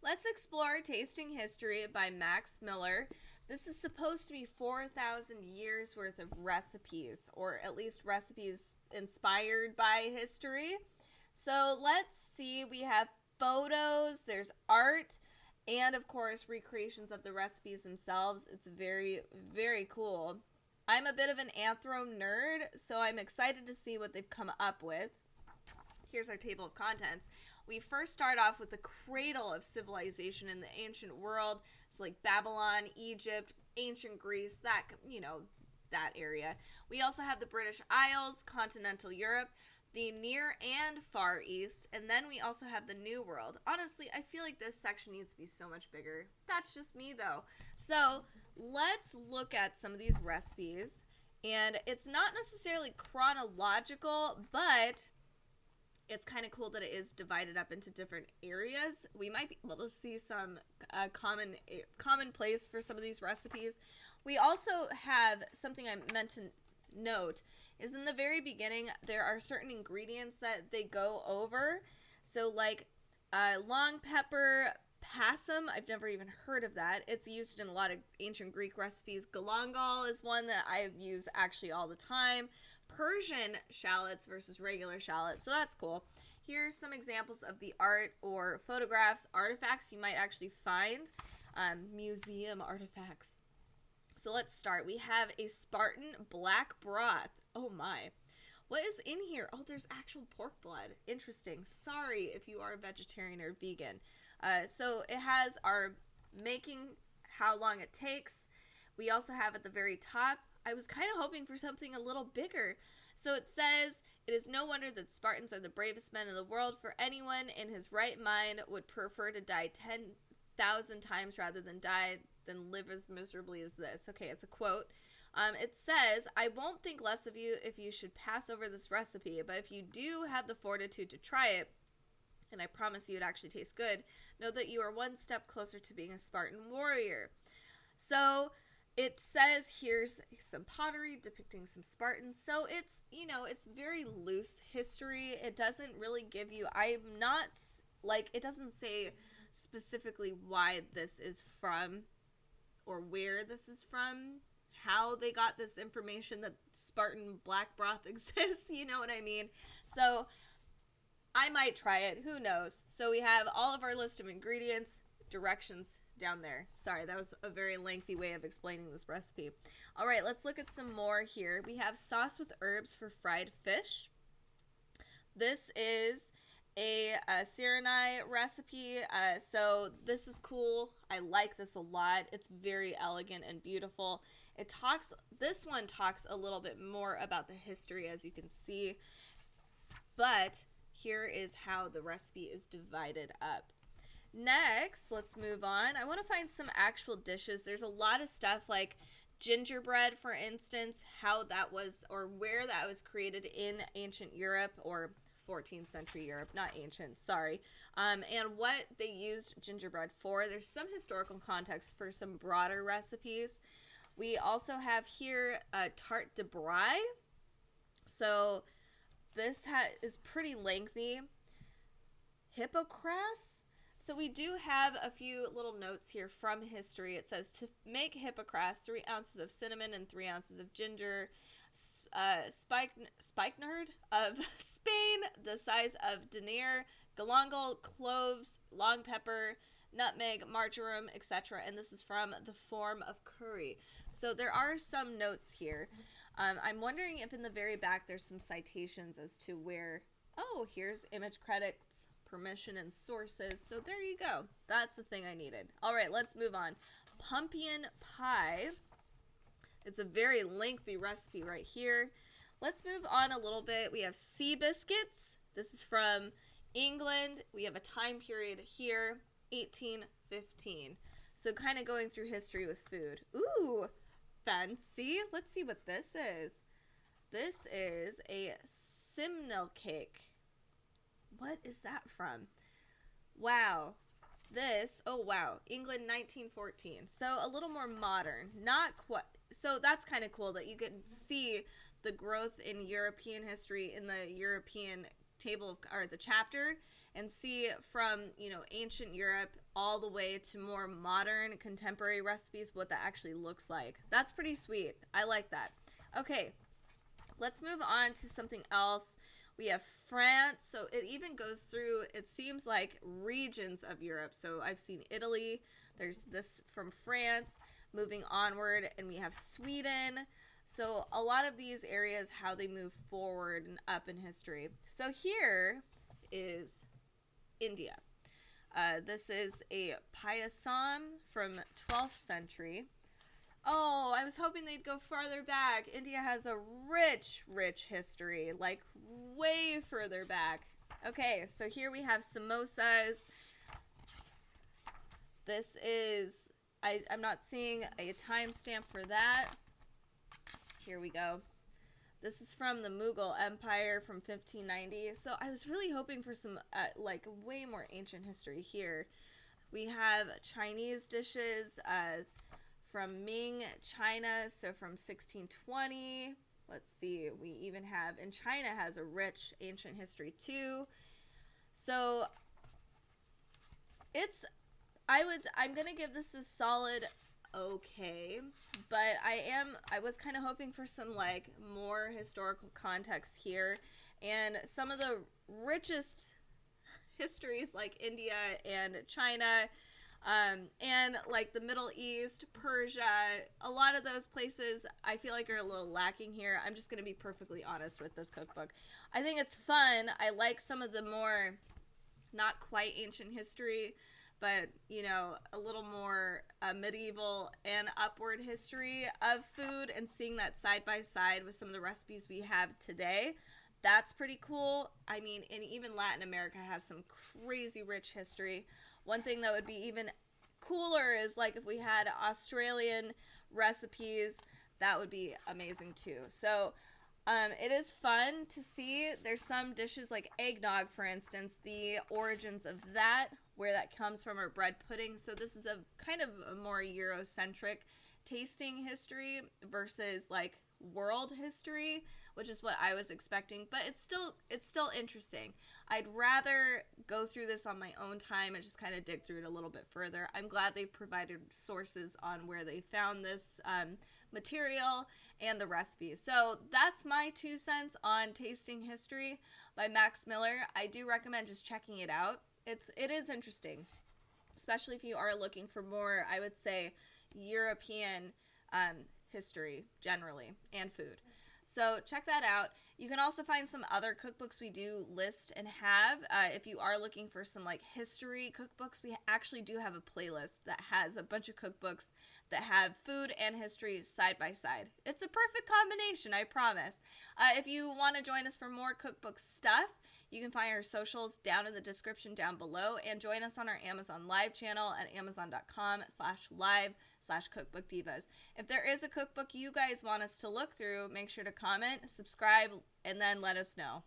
Let's explore Tasting History by Max Miller. This is supposed to be 4,000 years worth of recipes, or at least recipes inspired by history. So let's see, we have photos, there's art, and of course recreations of the recipes themselves. It's very, very cool. I'm a bit of an anthro nerd, so I'm excited to see what they've come up with. Here's our table of contents. We first start off with the cradle of civilization in the ancient world. So like Babylon, Egypt, ancient Greece, that area. We also have the British Isles, continental Europe, the Near and Far East, and then we also have the New World. Honestly, I feel like this section needs to be so much bigger. That's just me though. So let's look at some of these recipes. And it's not necessarily chronological, but it's kind of cool that it is divided up into different areas. We might be able to see some commonplace for some of these recipes. We also have something I meant to note is in the very beginning there are certain ingredients that they go over. So like long pepper passum, I've never even heard of that. It's used in a lot of ancient Greek recipes. Galangal is one that I use actually all the time. Persian shallots versus regular shallots, so that's cool. Here's some examples of the art or photographs, artifacts you might actually find, museum artifacts. So let's start. We have a Spartan black broth. Oh my. What is in here? Oh, there's actual pork blood. Interesting. Sorry if you are a vegetarian or vegan. So it has our making, how long it takes. We also have at the very top, I was kind of hoping for something a little bigger. So it says, it is no wonder that Spartans are the bravest men in the world, for anyone in his right mind would prefer to die 10,000 times rather than live as miserably as this. Okay, it's a quote. It says, I won't think less of you if you should pass over this recipe, but if you do have the fortitude to try it, and I promise you it actually tastes good, know that you are one step closer to being a Spartan warrior. So it says here's some pottery depicting some Spartans. So it's, it's very loose history. It doesn't really give you, it doesn't say specifically why this is from or where this is from, how they got this information that Spartan black broth exists, you know what I mean? So I might try it, who knows? So we have all of our list of ingredients, directions down there. Sorry, that was a very lengthy way of explaining this recipe. All right, let's look at some more here. We have sauce with herbs for fried fish. This is a Sirenai recipe, so this is cool. I like this a lot. It's very elegant and beautiful. This one talks a little bit more about the history, as you can see, but here is how the recipe is divided up. Next, let's move on. I want to find some actual dishes. There's a lot of stuff like gingerbread, for instance, how that was or where that was created in ancient Europe or 14th century Europe, not ancient, sorry, and what they used gingerbread for. There's some historical context for some broader recipes. We also have here a tarte de braille. So this is pretty lengthy. Hippocras. So we do have a few little notes here from history. It says to make hippocras, 3 ounces of cinnamon and 3 ounces of ginger. Spikenard of Spain, the size of denier, galangal, cloves, long pepper, nutmeg, marjoram, etc. And this is from the form of curry. So there are some notes here. I'm wondering if in the very back there's some citations as to where, here's image credits, permission, and sources. So there you go. That's the thing I needed. All right, let's move on. Pumpkin pie. It's a very lengthy recipe right here. Let's move on a little bit. We have sea biscuits. This is from England. We have a time period here, 1815. So kind of going through history with food. Ooh, fancy. Let's see what this is. This is a simnel cake. What is that from? Wow. England 1914. So a little more modern. Not quite. So that's kind of cool that you can see the growth in European history in the European table or the chapter, and see from, ancient Europe all the way to more modern contemporary recipes what that actually looks like. That's pretty sweet. I like that. Okay, let's move on to something else. We have France, so it even goes through, it seems like, regions of Europe. So I've seen Italy, there's this from France, moving onward, and we have Sweden. So a lot of these areas, how they move forward and up in history. So here is India. This is a payasam from 12th century. Oh, I was hoping they'd go farther back. India has a rich, rich history, like way further back. Okay, so here we have samosas. This is, I'm not seeing a timestamp for that. Here we go. This is from the Mughal Empire from 1590. So I was really hoping for some, like, way more ancient history here. We have Chinese dishes from Ming China, so from 1620. Let's see, we even have, and China has a rich ancient history too. So I'm gonna give this a solid okay, but I was kind of hoping for some, like, more historical context here, and some of the richest histories, like India and China, and like the Middle East, Persia, a lot of those places I feel like are a little lacking here. I'm just going to be perfectly honest with this cookbook. I think it's fun. I like some of the more not quite ancient history, but, a little more medieval and upward history of food, and seeing that side by side with some of the recipes we have today. That's pretty cool. I mean, and even Latin America has some crazy rich history. One thing that would be even cooler is, like, if we had Australian recipes, that would be amazing too. So it is fun to see. There's some dishes like eggnog, for instance, the origins of that, where that comes from, are bread pudding. So this is a kind of a more Eurocentric tasting history versus, like, world history, which is what I was expecting, but it's still interesting. I'd rather go through this on my own time and just kind of dig through it a little bit further. I'm glad they provided sources on where they found this material and the recipes. So that's my 2 cents on Tasting History by Max Miller. I do recommend just checking it out. It is interesting, especially if you are looking for more, I would say, European history generally, and food. So check that out. You can also find some other cookbooks we do list and have. If you are looking for some, like, history cookbooks, we actually do have a playlist that has a bunch of cookbooks that have food and history side by side. It's a perfect combination, I promise. If you want to join us for more cookbook stuff, you can find our socials down in the description down below, and join us on our Amazon Live channel at amazon.com/live/Cookbook Divas. If there is a cookbook you guys want us to look through, make sure to comment, subscribe, and then let us know.